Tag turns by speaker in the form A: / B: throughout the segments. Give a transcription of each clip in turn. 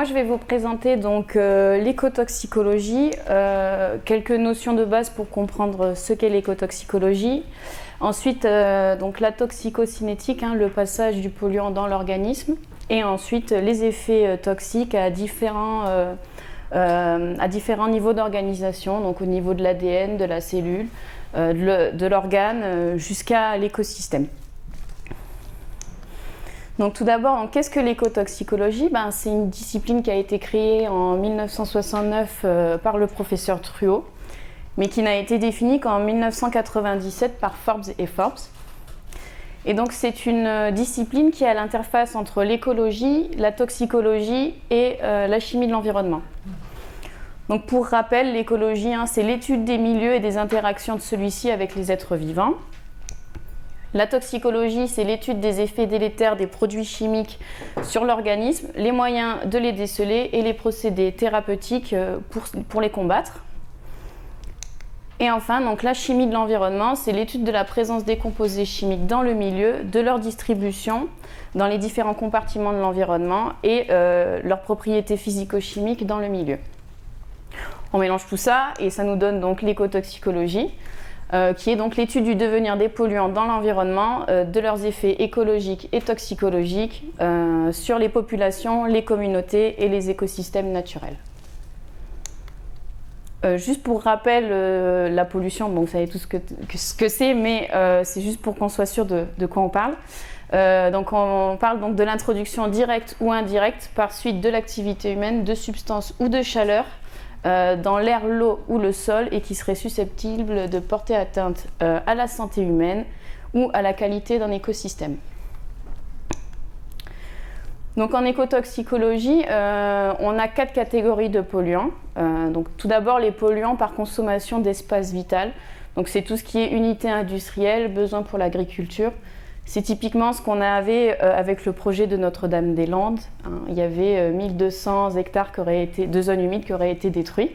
A: je vais vous présenter donc l'écotoxicologie, quelques notions de base pour comprendre ce qu'est l'écotoxicologie. Ensuite, donc la toxicocinétique, le passage du polluant dans l'organisme. Et ensuite, les effets toxiques à différents niveaux d'organisation, donc au niveau de l'ADN, de la cellule, de l'organe, jusqu'à l'écosystème. Donc tout d'abord, qu'est-ce que l'écotoxicologie ? C'est une discipline qui a été créée en 1969 par le professeur Truot, mais qui n'a été définie qu'en 1997 par Forbes et Forbes. Et donc c'est une discipline qui est à l'interface entre l'écologie, la toxicologie et la chimie de l'environnement. Donc pour rappel, l'écologie, c'est l'étude des milieux et des interactions de celui-ci avec les êtres vivants. La toxicologie, c'est l'étude des effets délétères des produits chimiques sur l'organisme, les moyens de les déceler et les procédés thérapeutiques pour les combattre. Et enfin, donc, la chimie de l'environnement, c'est l'étude de la présence des composés chimiques dans le milieu, de leur distribution dans les différents compartiments de l'environnement et leurs propriétés physico-chimiques dans le milieu. On mélange tout ça et ça nous donne donc l'écotoxicologie. Qui est donc l'étude du devenir des polluants dans l'environnement, de leurs effets écologiques et toxicologiques sur les populations, les communautés et les écosystèmes naturels. Juste pour rappel, la pollution, vous savez tout ce que c'est, mais c'est juste pour qu'on soit sûr de quoi on parle. Donc on parle donc de l'introduction directe ou indirecte par suite de l'activité humaine de substances ou de chaleur dans l'air, l'eau ou le sol et qui serait susceptible de porter atteinte à la santé humaine ou à la qualité d'un écosystème. Donc en écotoxicologie, on a 4 catégories de polluants. Donc tout d'abord les polluants par consommation d'espace vital. Donc c'est tout ce qui est unité industrielle, besoin pour l'agriculture. C'est typiquement ce qu'on avait avec le projet de Notre-Dame-des-Landes. Il y avait 1200 hectares de zones humides qui auraient été détruits.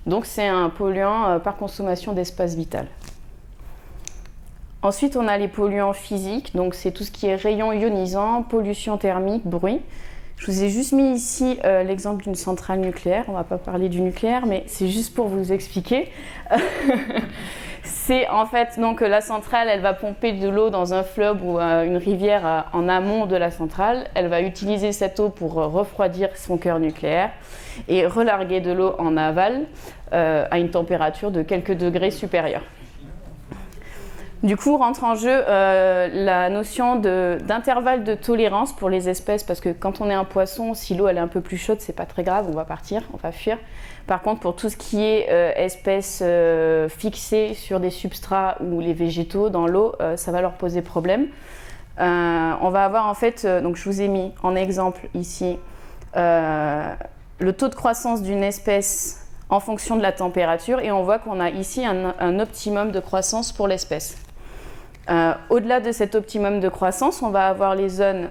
A: Donc c'est un polluant par consommation d'espace vital. Ensuite, on a les polluants physiques. Donc c'est tout ce qui est rayons ionisants, pollution thermique, bruit. Je vous ai juste mis ici l'exemple d'une centrale nucléaire. On ne va pas parler du nucléaire, mais c'est juste pour vous expliquer. C'est en fait, donc la centrale, elle va pomper de l'eau dans un fleuve ou une rivière en amont de la centrale. Elle va utiliser cette eau pour refroidir son cœur nucléaire et relarguer de l'eau en aval à une température de quelques degrés supérieure. Du coup, rentre en jeu la notion d'intervalle de tolérance pour les espèces, parce que quand on est un poisson, si l'eau elle est un peu plus chaude, c'est pas très grave, on va partir, on va fuir. Par contre, pour tout ce qui est espèces fixées sur des substrats ou les végétaux dans l'eau, ça va leur poser problème. On va avoir en fait, donc je vous ai mis en exemple ici, le taux de croissance d'une espèce en fonction de la température, et on voit qu'on a ici un optimum de croissance pour l'espèce. Au-delà de cet optimum de croissance, on va avoir les zones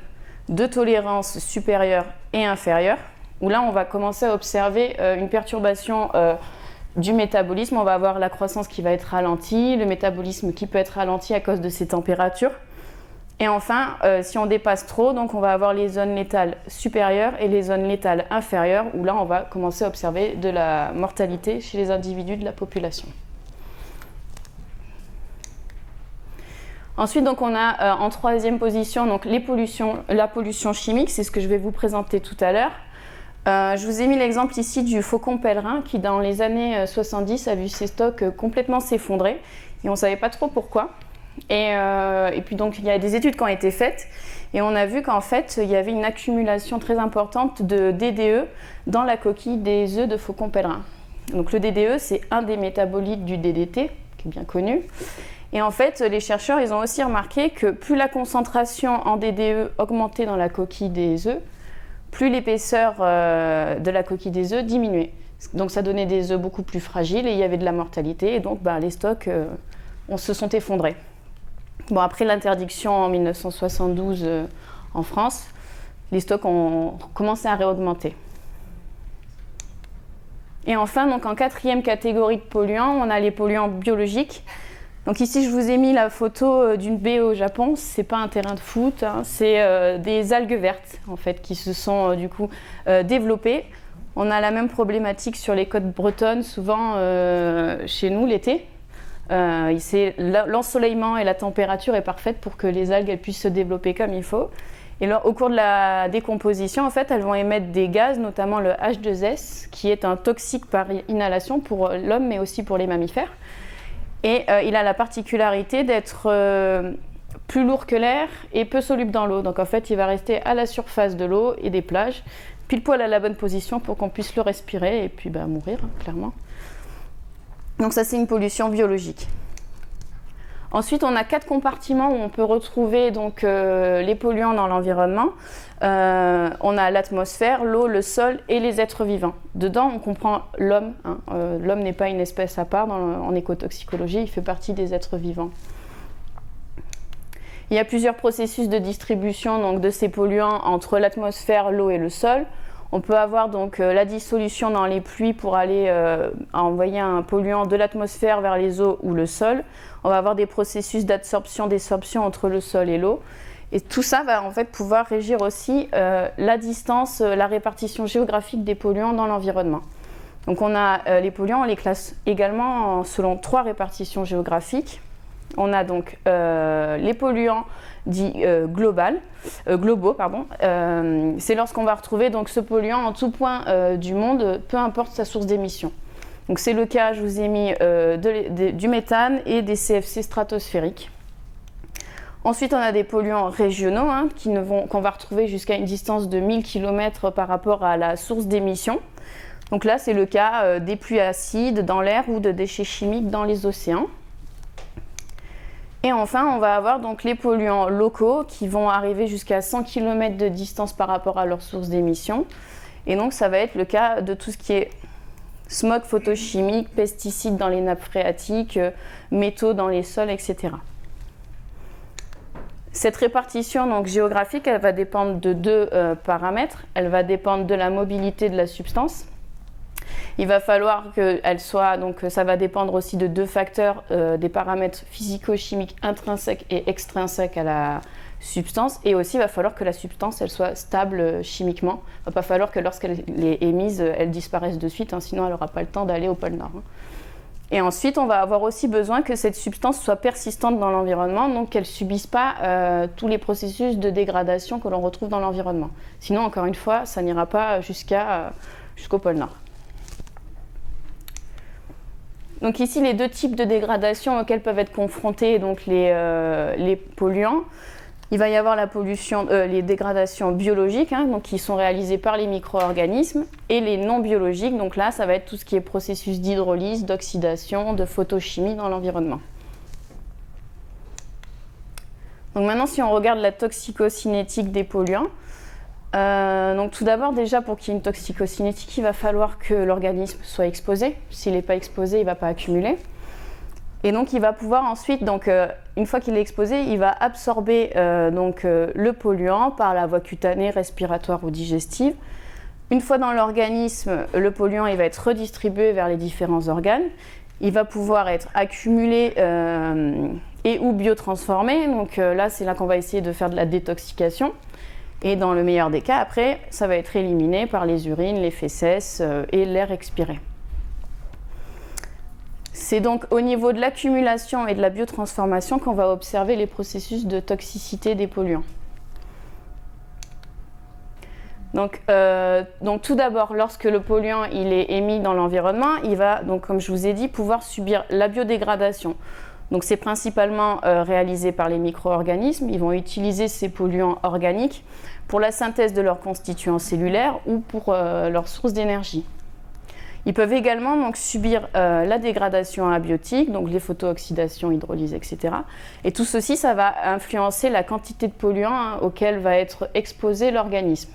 A: de tolérance supérieure et inférieure, où là on va commencer à observer une perturbation du métabolisme. On va avoir la croissance qui va être ralentie, le métabolisme qui peut être ralenti à cause de ces températures. Et enfin, si on dépasse trop, donc on va avoir les zones létales supérieures et les zones létales inférieures, où là on va commencer à observer de la mortalité chez les individus de la population. Ensuite, donc, on a en troisième position donc, la pollution chimique, c'est ce que je vais vous présenter tout à l'heure. Je vous ai mis l'exemple ici du faucon pèlerin qui, dans les années 70, a vu ses stocks complètement s'effondrer et on ne savait pas trop pourquoi. Et puis, donc, il y a des études qui ont été faites et on a vu qu'en fait, il y avait une accumulation très importante de DDE dans la coquille des œufs de faucon pèlerin. Donc, le DDE, c'est un des métabolites du DDT, qui est bien connu. Et en fait, les chercheurs, ils ont aussi remarqué que plus la concentration en DDE augmentait dans la coquille des œufs, plus l'épaisseur de la coquille des œufs diminuait. Donc ça donnait des œufs beaucoup plus fragiles et il y avait de la mortalité. Et donc les stocks se sont effondrés. Bon, après l'interdiction en 1972 en France, les stocks ont commencé à réaugmenter. Et enfin, donc en quatrième catégorie de polluants, on a les polluants biologiques. Donc ici, je vous ai mis la photo d'une baie au Japon. C'est pas un terrain de foot, hein, c'est des algues vertes en fait qui se sont du coup développées. On a la même problématique sur les côtes bretonnes, souvent chez nous l'été. L'ensoleillement et la température est parfaite pour que les algues elles puissent se développer comme il faut. Et là, au cours de la décomposition, en fait, elles vont émettre des gaz, notamment le H2S, qui est un toxique par inhalation pour l'homme, mais aussi pour les mammifères. Et il a la particularité d'être plus lourd que l'air et peu soluble dans l'eau. Donc en fait, il va rester à la surface de l'eau et des plages, pile poil à la bonne position pour qu'on puisse le respirer et puis mourir, clairement. Donc ça, c'est une pollution biologique. Ensuite, on a 4 compartiments où on peut retrouver donc, les polluants dans l'environnement. On a l'atmosphère, l'eau, le sol et les êtres vivants. Dedans, on comprend l'homme. Hein. L'homme n'est pas une espèce à part en écotoxicologie, il fait partie des êtres vivants. Il y a plusieurs processus de distribution donc, de ces polluants entre l'atmosphère, l'eau et le sol. On peut avoir donc la dissolution dans les pluies pour aller envoyer un polluant de l'atmosphère vers les eaux ou le sol. On va avoir des processus d'absorption, désorption entre le sol et l'eau. Et tout ça va en fait pouvoir régir aussi la distance, la répartition géographique des polluants dans l'environnement. Donc on a les polluants, on les classe également selon 3 répartitions géographiques. On a donc les polluants dits globaux. C'est lorsqu'on va retrouver donc, ce polluant en tout point du monde, peu importe sa source d'émission. Donc c'est le cas, je vous ai mis du méthane et des CFC stratosphériques. Ensuite, on a des polluants régionaux hein, qu'on va retrouver jusqu'à une distance de 1000 km par rapport à la source d'émission. Donc là, c'est le cas des pluies acides dans l'air ou de déchets chimiques dans les océans. Et enfin, on va avoir donc les polluants locaux qui vont arriver jusqu'à 100 km de distance par rapport à leur source d'émission. Et donc, ça va être le cas de tout ce qui est smog photochimique, pesticides dans les nappes phréatiques, métaux dans les sols, etc. Cette répartition donc, géographique, elle va dépendre de 2 paramètres. Elle va dépendre de la mobilité de la substance. Il va falloir qu'elle soit, donc ça va dépendre aussi de 2 facteurs, des paramètres physico-chimiques intrinsèques et extrinsèques à la substance. Et aussi, il va falloir que la substance, elle soit stable chimiquement. Il ne va pas falloir que lorsqu'elle est émise, elle disparaisse de suite, hein, sinon elle n'aura pas le temps d'aller au pôle Nord. Hein. Et ensuite, on va avoir aussi besoin que cette substance soit persistante dans l'environnement, donc qu'elle ne subisse pas tous les processus de dégradation que l'on retrouve dans l'environnement. Sinon, encore une fois, ça n'ira pas jusqu'au pôle Nord. Donc ici, les 2 types de dégradation auxquels peuvent être confrontés donc les polluants. Il va y avoir les dégradations biologiques, hein, donc qui sont réalisées par les micro-organismes, et les non biologiques. Donc là, ça va être tout ce qui est processus d'hydrolyse, d'oxydation, de photochimie dans l'environnement. Donc maintenant, si on regarde la toxicocinétique des polluants, donc tout d'abord, déjà pour qu'il y ait une toxicocinétique, il va falloir que l'organisme soit exposé. S'il n'est pas exposé, il ne va pas accumuler. Et donc il va pouvoir ensuite, donc, une fois qu'il est exposé, il va absorber le polluant par la voie cutanée, respiratoire ou digestive. Une fois dans l'organisme, le polluant il va être redistribué vers les différents organes. Il va pouvoir être accumulé et ou biotransformé. Donc là, c'est là qu'on va essayer de faire de la détoxication. Et dans le meilleur des cas, après, ça va être éliminé par les urines, les fécès et l'air expiré. C'est donc au niveau de l'accumulation et de la biotransformation qu'on va observer les processus de toxicité des polluants. Donc tout d'abord, lorsque le polluant il est émis dans l'environnement, il va, donc, comme je vous ai dit, pouvoir subir la biodégradation. Donc c'est principalement réalisé par les micro-organismes. Ils vont utiliser ces polluants organiques pour la synthèse de leurs constituants cellulaires ou pour leur source d'énergie. Ils peuvent également donc, subir la dégradation abiotique, donc les photooxydations, hydrolyse, etc. Et tout ceci, ça va influencer la quantité de polluants auxquels va être exposé l'organisme.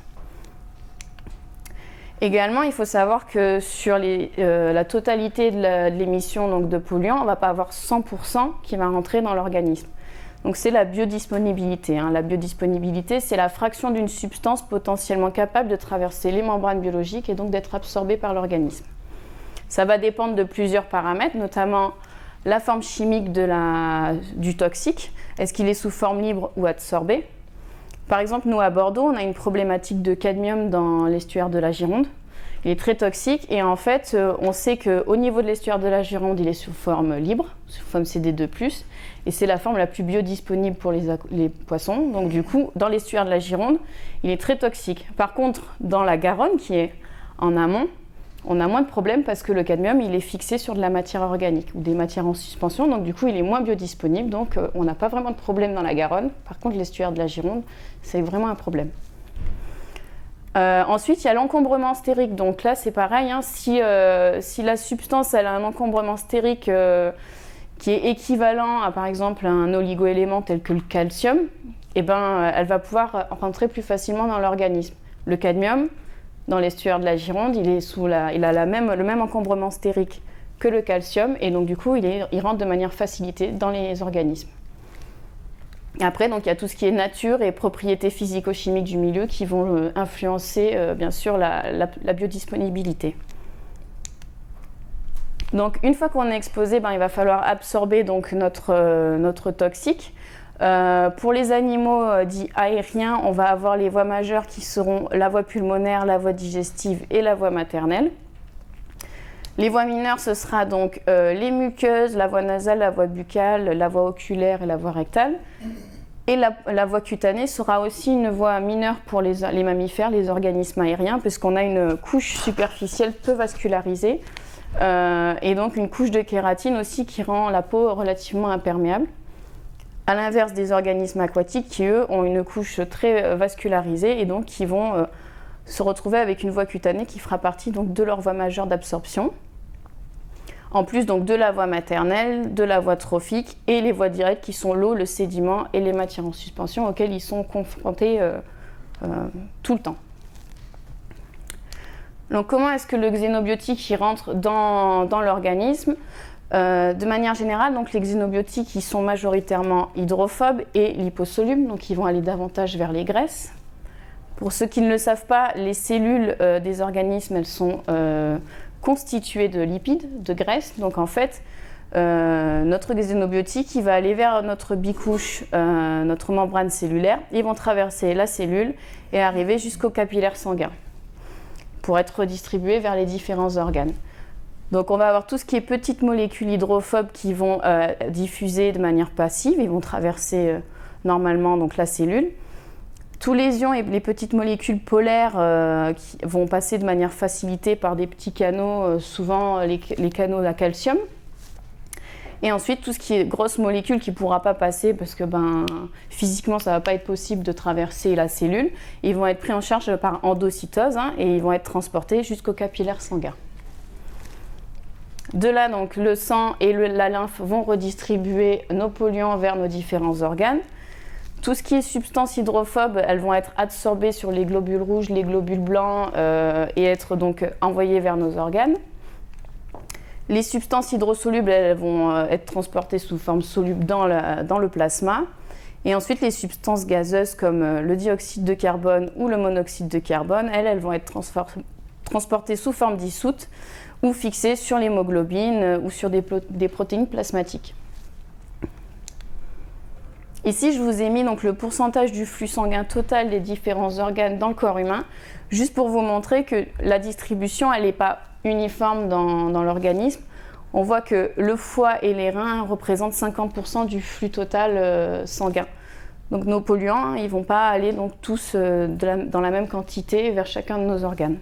A: Également, il faut savoir que sur la totalité de l'émission de polluants, on ne va pas avoir 100% qui va rentrer dans l'organisme. Donc c'est la biodisponibilité. Hein. La biodisponibilité, c'est la fraction d'une substance potentiellement capable de traverser les membranes biologiques et donc d'être absorbée par l'organisme. Ça va dépendre de plusieurs paramètres, notamment la forme chimique du toxique. Est-ce qu'il est sous forme libre ou adsorbé? Par exemple, nous à Bordeaux, on a une problématique de cadmium dans l'estuaire de la Gironde. Il est très toxique et en fait, on sait qu'au niveau de l'estuaire de la Gironde, il est sous forme libre, sous forme CD2+, et c'est la forme la plus biodisponible pour les poissons. Donc du coup, dans l'estuaire de la Gironde, il est très toxique. Par contre, dans la Garonne, qui est en amont, on a moins de problèmes parce que le cadmium, il est fixé sur de la matière organique ou des matières en suspension, donc du coup, il est moins biodisponible, donc on n'a pas vraiment de problème dans la Garonne. Par contre, l'estuaire de la Gironde, c'est vraiment un problème. Ensuite, il y a l'encombrement stérique. Donc là, c'est pareil, hein, si la substance elle a un encombrement stérique qui est équivalent à, par exemple, un oligoélément tel que le calcium, eh ben, elle va pouvoir rentrer plus facilement dans l'organisme. Le cadmium, dans l'estuaire de la Gironde, il a le même encombrement stérique que le calcium, et donc du coup, il rentre de manière facilitée dans les organismes. Après, donc, il y a tout ce qui est nature et propriétés physico-chimiques du milieu qui vont influencer, bien sûr, la biodisponibilité. Donc, une fois qu'on est exposé, il va falloir absorber donc, notre toxique. Pour les animaux dits aériens, on va avoir les voies majeures qui seront la voie pulmonaire, la voie digestive et la voie maternelle. Les voies mineures, ce sera donc les muqueuses, la voie nasale, la voie buccale, la voie oculaire et la voie rectale. Et la voie cutanée sera aussi une voie mineure pour les mammifères, les organismes aériens, puisqu'on a une couche superficielle peu vascularisée et donc une couche de kératine aussi qui rend la peau relativement imperméable. À l'inverse des organismes aquatiques qui, eux, ont une couche très vascularisée et donc qui vont se retrouver avec une voie cutanée qui fera partie donc, de leur voie majeure d'absorption. En plus donc, de la voie maternelle, de la voie trophique et les voies directes qui sont l'eau, le sédiment et les matières en suspension auxquelles ils sont confrontés tout le temps. Donc comment est-ce que le xénobiotique y rentre dans l'organisme? De manière générale, donc, les xénobiotiques ils sont majoritairement hydrophobes et liposolubles, donc ils vont aller davantage vers les graisses. Pour ceux qui ne le savent pas, les cellules des organismes elles sont constituées de lipides, de graisse. Donc en fait, notre xénobiotique il va aller vers notre bicouche, notre membrane cellulaire. Ils vont traverser la cellule et arriver jusqu'au capillaire sanguin pour être redistribués vers les différents organes. Donc on va avoir tout ce qui est petites molécules hydrophobes qui vont diffuser de manière passive, ils vont traverser normalement donc, la cellule. Tous les ions et les petites molécules polaires qui vont passer de manière facilitée par des petits canaux, souvent les canaux à calcium. Et ensuite tout ce qui est grosses molécules qui ne pourra pas passer parce que physiquement ça ne va pas être possible de traverser la cellule. Ils vont être pris en charge par endocytose et ils vont être transportés jusqu'au capillaire sanguin. De là, donc, le sang et la lymphe vont redistribuer nos polluants vers nos différents organes. Tout ce qui est substances hydrophobes, elles vont être absorbées sur les globules rouges, les globules blancs et être donc envoyées vers nos organes. Les substances hydrosolubles, elles vont être transportées sous forme soluble dans le plasma. Et ensuite, les substances gazeuses comme le dioxyde de carbone ou le monoxyde de carbone, elles vont être transportées sous forme dissoute ou fixées sur l'hémoglobine ou sur des protéines plasmatiques. Ici, je vous ai mis donc le pourcentage du flux sanguin total des différents organes dans le corps humain, juste pour vous montrer que la distribution, elle n'est pas uniforme dans l'organisme. On voit que le foie et les reins représentent 50% du flux total sanguin. Donc nos polluants, ils ne vont pas aller donc, tous dans la même quantité vers chacun de nos organes.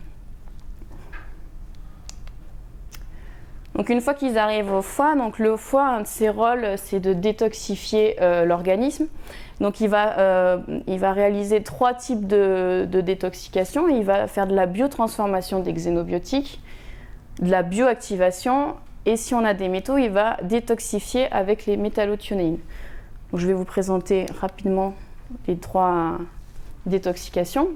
A: Donc une fois qu'ils arrivent au foie, donc le foie, un de ses rôles, c'est de détoxifier l'organisme. Donc il va réaliser 3 types de détoxication. Il va faire de la biotransformation des xénobiotiques, de la bioactivation, et si on a des métaux, il va détoxifier avec les métallothionéines. Donc je vais vous présenter rapidement les 3 détoxications.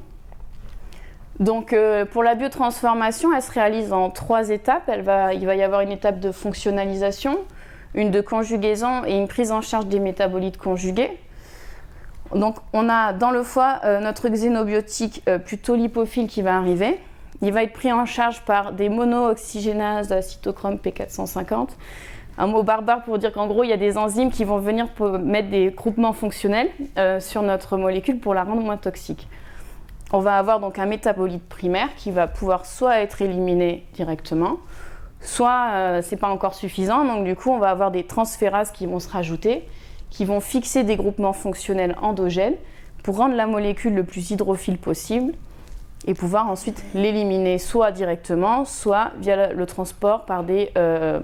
A: Donc pour la biotransformation, elle se réalise en 3 étapes. Il va y avoir une étape de fonctionnalisation, une de conjugaison et une prise en charge des métabolites conjugués. Donc on a dans le foie notre xénobiotique plutôt lipophile qui va arriver. Il va être pris en charge par des monooxygénases de la cytochrome P450. un mot barbare pour dire qu'en gros, il y a des enzymes qui vont venir pour mettre des groupements fonctionnels sur notre molécule pour la rendre moins toxique. On va avoir donc un métabolite primaire qui va pouvoir soit être éliminé directement, soit c'est pas encore suffisant, donc du coup on va avoir des transférases qui vont se rajouter, qui vont fixer des groupements fonctionnels endogènes pour rendre la molécule le plus hydrophile possible et pouvoir ensuite l'éliminer soit directement, soit via le transport par des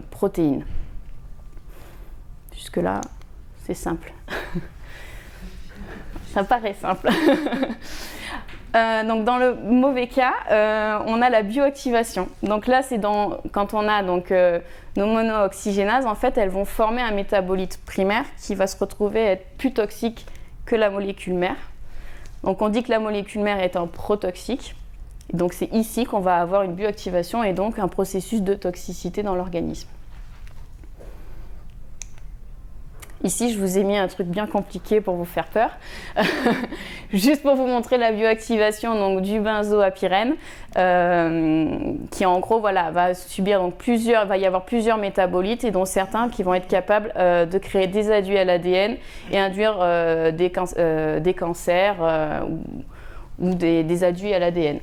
A: protéines. Jusque-là, c'est simple. Ça paraît simple. Donc dans le mauvais cas, on a la bioactivation. Donc là, c'est quand on a nos monooxygénases, en fait, elles vont former un métabolite primaire qui va se retrouver être plus toxique que la molécule mère. Donc on dit que la molécule mère est un protoxique. Donc c'est ici qu'on va avoir une bioactivation et donc un processus de toxicité dans l'organisme. Ici, je vous ai mis un truc bien compliqué pour vous faire peur. Juste pour vous montrer la bioactivation donc, du benzoapyrène, qui en gros va subir donc, il va y avoir plusieurs métabolites et dont certains qui vont être capables de créer des adduits à l'ADN et induire des cancers ou des adduits à l'ADN.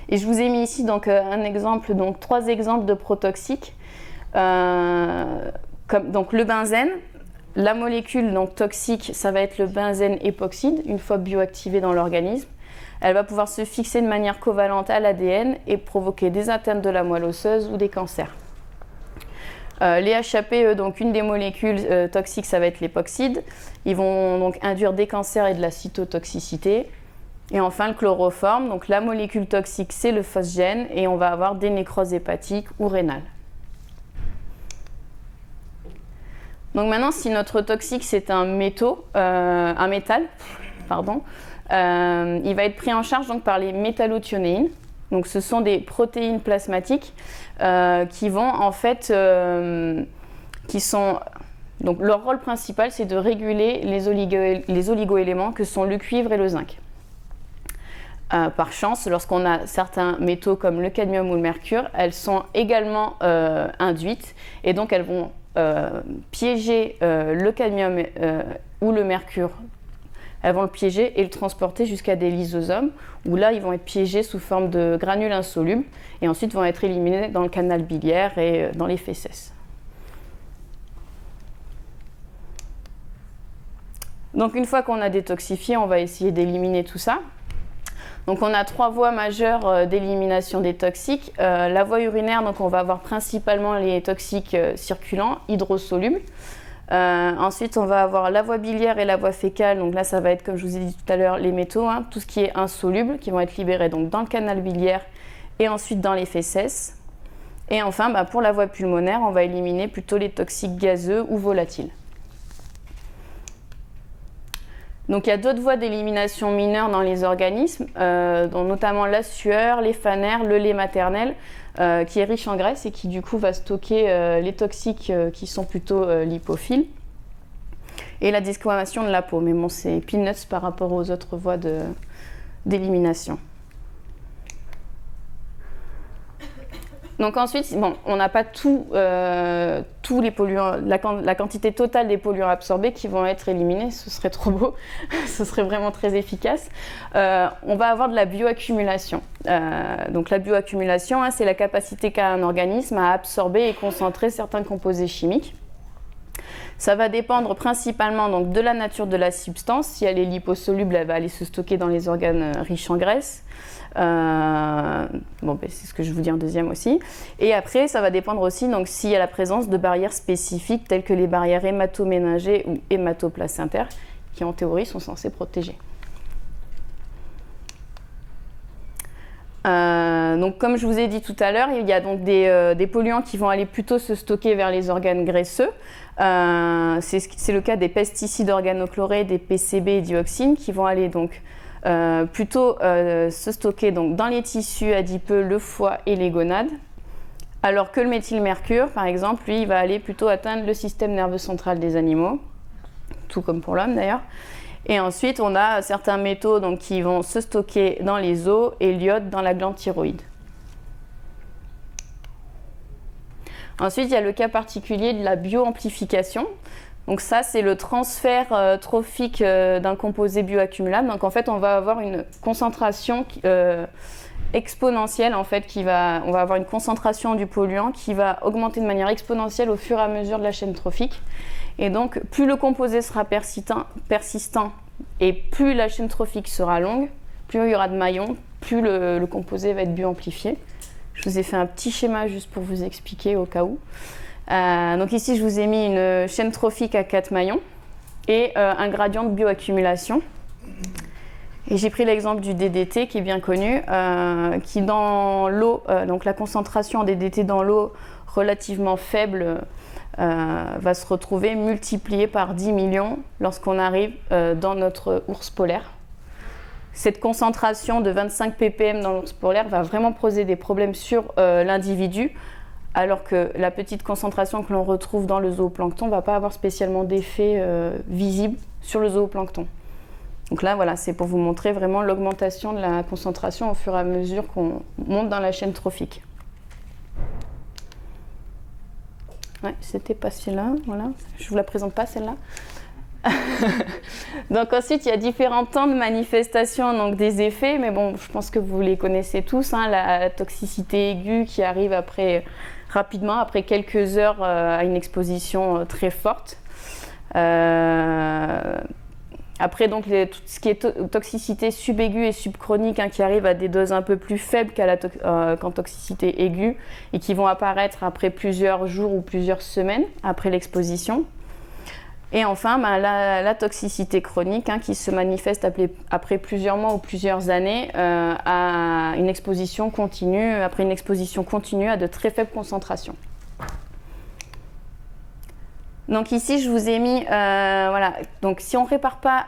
A: Et je vous ai mis ici donc, un exemple, donc 3 exemples de protoxiques. Donc le benzène, la molécule donc, toxique, ça va être le benzène époxyde, une fois bioactivée dans l'organisme. Elle va pouvoir se fixer de manière covalente à l'ADN et provoquer des atteintes de la moelle osseuse ou des cancers. Les HAPE, donc une des molécules toxiques, ça va être l'époxyde. Ils vont donc induire des cancers et de la cytotoxicité. Et enfin le chloroforme, donc la molécule toxique, c'est le phosgène et on va avoir des nécroses hépatiques ou rénales. Donc maintenant, si notre toxique c'est un métal, il va être pris en charge donc, par les métallothionéines. Donc ce sont des protéines plasmatiques qui vont en fait, donc leur rôle principal c'est de réguler les oligoéléments que sont le cuivre et le zinc. Par chance, lorsqu'on a certains métaux comme le cadmium ou le mercure, elles sont également induites et donc elles vont piéger le cadmium ou le mercure. Elles vont le piéger et le transporter jusqu'à des lysosomes où là ils vont être piégés sous forme de granules insolubles et ensuite vont être éliminés dans le canal biliaire et dans les fésses. Donc une fois qu'on a détoxifié, on va essayer d'éliminer tout ça. Donc on a 3 voies majeures d'élimination des toxiques. La voie urinaire, donc on va avoir principalement les toxiques circulants, hydrosolubles. Ensuite, on va avoir la voie biliaire et la voie fécale. Donc là, ça va être, comme je vous ai dit tout à l'heure, les métaux, tout ce qui est insoluble, qui vont être libérés donc, dans le canal biliaire et ensuite dans les fésses. Et enfin, pour la voie pulmonaire, on va éliminer plutôt les toxiques gazeux ou volatiles. Donc il y a d'autres voies d'élimination mineures dans les organismes, dont notamment la sueur, les phanères, le lait maternel, qui est riche en graisse et qui du coup va stocker les toxiques qui sont plutôt lipophiles, et la desquamation de la peau. Mais bon, c'est peanuts par rapport aux autres voies d'élimination. Donc ensuite, bon, on n'a pas tous les polluants, la quantité totale des polluants absorbés qui vont être éliminés, ce serait trop beau, ce serait vraiment très efficace. On va avoir de la bioaccumulation. Donc la bioaccumulation, c'est la capacité qu'a un organisme à absorber et concentrer certains composés chimiques. Ça va dépendre principalement donc, de la nature de la substance. Si elle est liposoluble, elle va aller se stocker dans les organes riches en graisse. C'est ce que je vous dis en deuxième aussi. Et après, ça va dépendre aussi donc, s'il y a la présence de barrières spécifiques telles que les barrières hématoméningées ou hématoplacentaires qui en théorie sont censées protéger. Donc, comme je vous ai dit tout à l'heure, il y a donc des polluants qui vont aller plutôt se stocker vers les organes graisseux. C'est le cas des pesticides organochlorés, des PCB et dioxines qui vont aller donc plutôt se stocker donc, dans les tissus adipeux, le foie et les gonades, alors que le méthylmercure, par exemple, lui, il va aller plutôt atteindre le système nerveux central des animaux, tout comme pour l'homme d'ailleurs. Et ensuite, on a certains métaux donc, qui vont se stocker dans les os et l'iode dans la glande thyroïde. Ensuite, il y a le cas particulier de la bioamplification. Donc ça, c'est le transfert trophique d'un composé bioaccumulable. Donc en fait, on va avoir une concentration exponentielle. En fait, on va avoir une concentration du polluant qui va augmenter de manière exponentielle au fur et à mesure de la chaîne trophique. Et donc, plus le composé sera persistant et plus la chaîne trophique sera longue, plus il y aura de maillons, plus le composé va être bioamplifié. Je vous ai fait un petit schéma juste pour vous expliquer au cas où. Donc ici, je vous ai mis une chaîne trophique à 4 maillons et un gradient de bioaccumulation. Et j'ai pris l'exemple du DDT qui est bien connu, qui dans l'eau, donc la concentration en DDT dans l'eau relativement faible va se retrouver multipliée par 10 millions lorsqu'on arrive dans notre ours polaire. Cette concentration de 25 ppm dans l'ours polaire va vraiment poser des problèmes sur l'individu, alors que la petite concentration que l'on retrouve dans le zooplancton ne va pas avoir spécialement d'effet visible sur le zooplancton. Donc là, voilà, c'est pour vous montrer vraiment l'augmentation de la concentration au fur et à mesure qu'on monte dans la chaîne trophique. Ouais, c'était pas celle-là, voilà. Je ne vous la présente pas, celle-là. Donc ensuite, il y a différents temps de manifestation donc des effets, mais bon, je pense que vous les connaissez tous, hein, la toxicité aiguë qui arrive rapidement, après quelques heures à une exposition très forte. Après, donc, tout ce qui est toxicité subaiguë et subchronique, hein, qui arrive à des doses un peu plus faibles qu'en toxicité aiguë et qui vont apparaître après plusieurs jours ou plusieurs semaines après l'exposition. Et enfin, la toxicité chronique, hein, qui se manifeste après plusieurs mois ou plusieurs années à une exposition continue, après une exposition continue à de très faibles concentrations. Donc ici, je vous ai mis, voilà, donc si on ne répare pas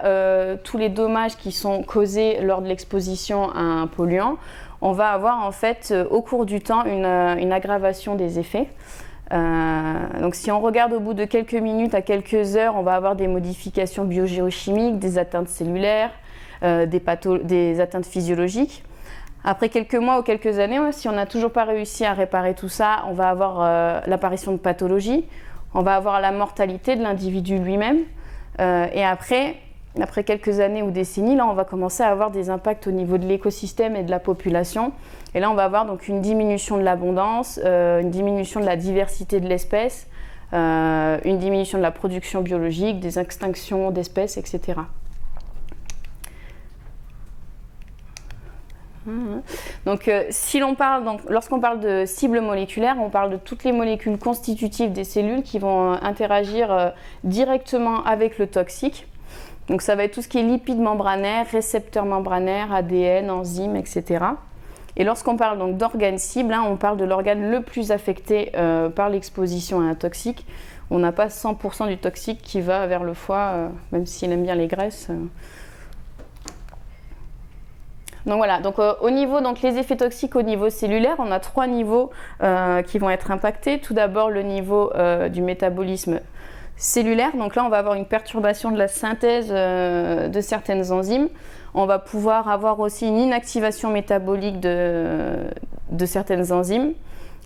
A: tous les dommages qui sont causés lors de l'exposition à un polluant, on va avoir en fait au cours du temps une aggravation des effets. Donc si on regarde au bout de quelques minutes à quelques heures, on va avoir des modifications biogéochimiques, des atteintes cellulaires, des atteintes physiologiques. Après quelques mois ou quelques années, si on n'a toujours pas réussi à réparer tout ça, on va avoir l'apparition de pathologies, on va avoir la mortalité de l'individu lui-même. Et après quelques années ou décennies, là, on va commencer à avoir des impacts au niveau de l'écosystème et de la population. Et là, on va avoir donc une diminution de l'abondance, une diminution de la diversité de l'espèce, une diminution de la production biologique, des extinctions d'espèces, etc. Donc, lorsqu'on parle de cibles moléculaires, on parle de toutes les molécules constitutives des cellules qui vont interagir directement avec le toxique. Donc ça va être tout ce qui est lipides membranaires, récepteurs membranaires, ADN, enzymes, etc. Et lorsqu'on parle donc d'organes cibles, hein, on parle de l'organe le plus affecté par l'exposition à un toxique. On n'a pas 100% du toxique qui va vers le foie, même s'il aime bien les graisses. Donc voilà, donc, au niveau, donc, les effets toxiques au niveau cellulaire, on a 3 niveaux qui vont être impactés. Tout d'abord, le niveau du métabolisme cellulaire. Donc là, on va avoir une perturbation de la synthèse de certaines enzymes. On va pouvoir avoir aussi une inactivation métabolique de certaines enzymes.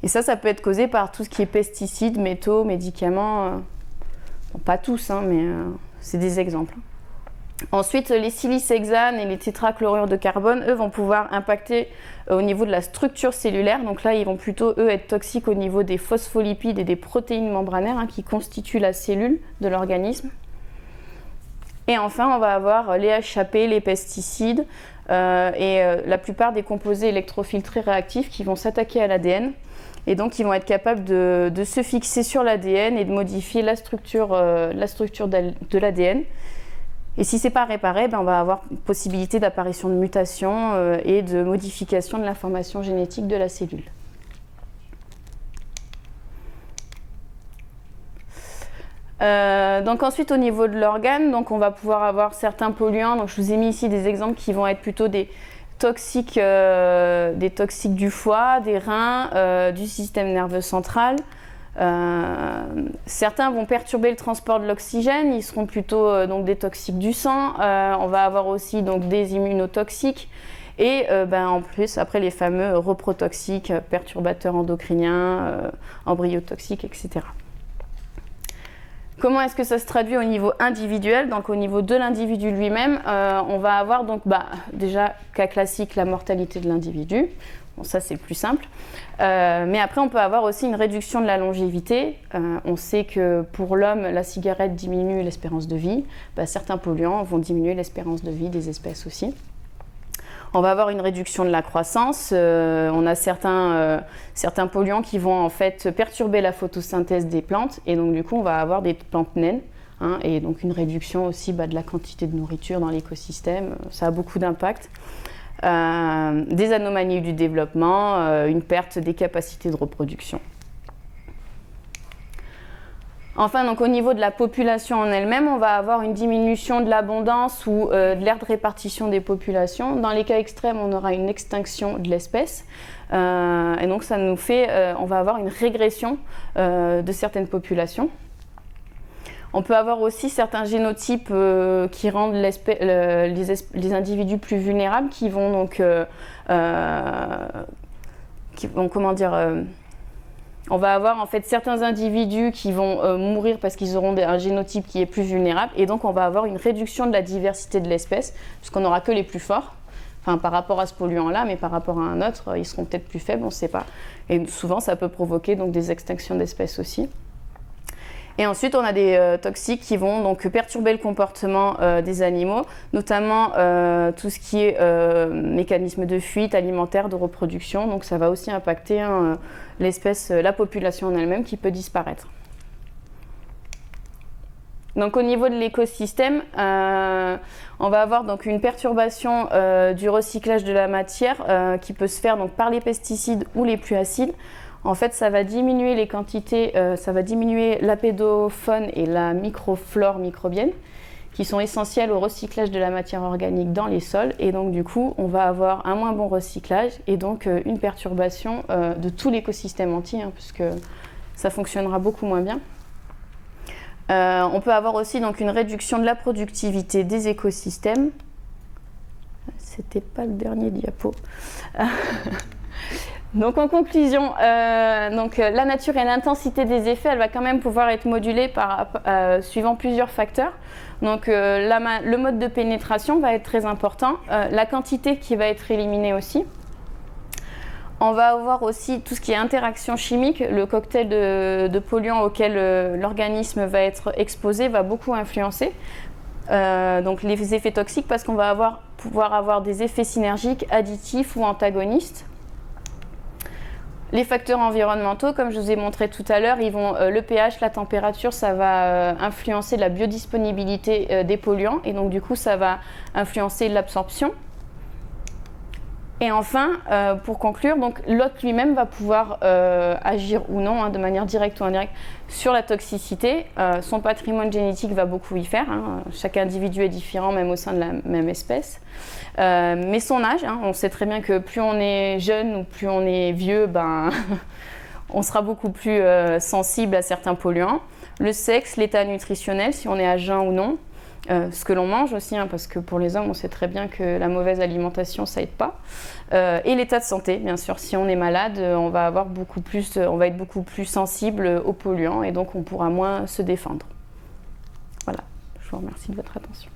A: Et ça peut être causé par tout ce qui est pesticides, métaux, médicaments. Bon, pas tous, hein, mais c'est des exemples. Ensuite, les silicehexanes et les tétrachlorures de carbone, eux, vont pouvoir impacter au niveau de la structure cellulaire. Donc là, ils vont plutôt, eux, être toxiques au niveau des phospholipides et des protéines membranaires, hein, qui constituent la cellule de l'organisme. Et enfin, on va avoir les HAP, les pesticides et la plupart des composés électrophiles très réactifs qui vont s'attaquer à l'ADN. Et donc, ils vont être capables de se fixer sur l'ADN et de modifier la structure de l'ADN. Et si ce n'est pas réparé, on va avoir possibilité d'apparition de mutations et de modification de l'information génétique de la cellule. Donc ensuite, au niveau de l'organe, donc on va pouvoir avoir certains polluants. Donc je vous ai mis ici des exemples qui vont être plutôt des toxiques du foie, des reins, du système nerveux central. Certains vont perturber le transport de l'oxygène, ils seront plutôt donc des toxiques du sang. On va avoir aussi donc des immunotoxiques Et en plus, après les fameux reprotoxiques, perturbateurs endocriniens, embryotoxiques, etc. Comment est-ce que ça se traduit au niveau individuel? Donc au niveau de l'individu lui-même, on va avoir donc déjà cas classique la mortalité de l'individu. Bon, ça c'est le plus simple. Mais après on peut avoir aussi une réduction de la longévité. On sait que pour l'homme, la cigarette diminue l'espérance de vie. Certains polluants vont diminuer l'espérance de vie des espèces aussi. On va avoir une réduction de la croissance. On a certains polluants qui vont en fait perturber la photosynthèse des plantes et donc du coup on va avoir des plantes naines et donc une réduction aussi de la quantité de nourriture dans l'écosystème. Ça a beaucoup d'impact. Des anomalies du développement, une perte des capacités de reproduction. Enfin, donc, au niveau de la population en elle-même, on va avoir une diminution de l'abondance ou de l'aire de répartition des populations. Dans les cas extrêmes, on aura une extinction de l'espèce. Et donc, ça nous fait, on va avoir une régression de certaines populations. On peut avoir aussi certains génotypes qui rendent les individus plus vulnérables, qui vont donc, on va avoir en fait certains individus qui vont mourir parce qu'ils auront un génotype qui est plus vulnérable et donc on va avoir une réduction de la diversité de l'espèce puisqu'on n'aura que les plus forts, par rapport à ce polluant-là, mais par rapport à un autre, ils seront peut-être plus faibles, on ne sait pas. Et souvent, ça peut provoquer donc, des extinctions d'espèces aussi. Et ensuite, on a des toxiques qui vont donc perturber le comportement des animaux, notamment tout ce qui est mécanisme de fuite alimentaire, de reproduction. Donc ça va aussi impacter l'espèce, la population en elle-même qui peut disparaître. Donc au niveau de l'écosystème, on va avoir donc une perturbation du recyclage de la matière qui peut se faire donc, par les pesticides ou les pluies acides. En fait, ça va diminuer les quantités, ça va diminuer la pédofaune et la microflore microbienne qui sont essentielles au recyclage de la matière organique dans les sols. Et donc, du coup, on va avoir un moins bon recyclage et donc une perturbation de tout l'écosystème entier, puisque ça fonctionnera beaucoup moins bien. On peut avoir aussi donc, une réduction de la productivité des écosystèmes. C'était pas le dernier diapo. Donc en conclusion, la nature et l'intensité des effets, elle va quand même pouvoir être modulée suivant plusieurs facteurs. Donc le mode de pénétration va être très important, la quantité qui va être éliminée aussi. On va avoir aussi tout ce qui est interaction chimique, le cocktail de polluants auquel l'organisme va être exposé va beaucoup influencer. Donc les effets toxiques parce qu'on va pouvoir avoir des effets synergiques, additifs ou antagonistes. Les facteurs environnementaux, comme je vous ai montré tout à l'heure, le pH, la température, ça va influencer la biodisponibilité des polluants et donc du coup ça va influencer l'absorption. Et enfin, pour conclure, l'hôte lui-même va pouvoir agir ou non, de manière directe ou indirecte, sur la toxicité. Son patrimoine génétique va beaucoup y faire. Chaque individu est différent, même au sein de la même espèce. Mais son âge, on sait très bien que plus on est jeune ou plus on est vieux, on sera beaucoup plus sensible à certains polluants. Le sexe, l'état nutritionnel, si on est à jeun ou non. Ce que l'on mange aussi, parce que pour les hommes, on sait très bien que la mauvaise alimentation, ça aide pas. Et l'état de santé, bien sûr. Si on est malade, on va être beaucoup plus sensible aux polluants et donc on pourra moins se défendre. Voilà, je vous remercie de votre attention.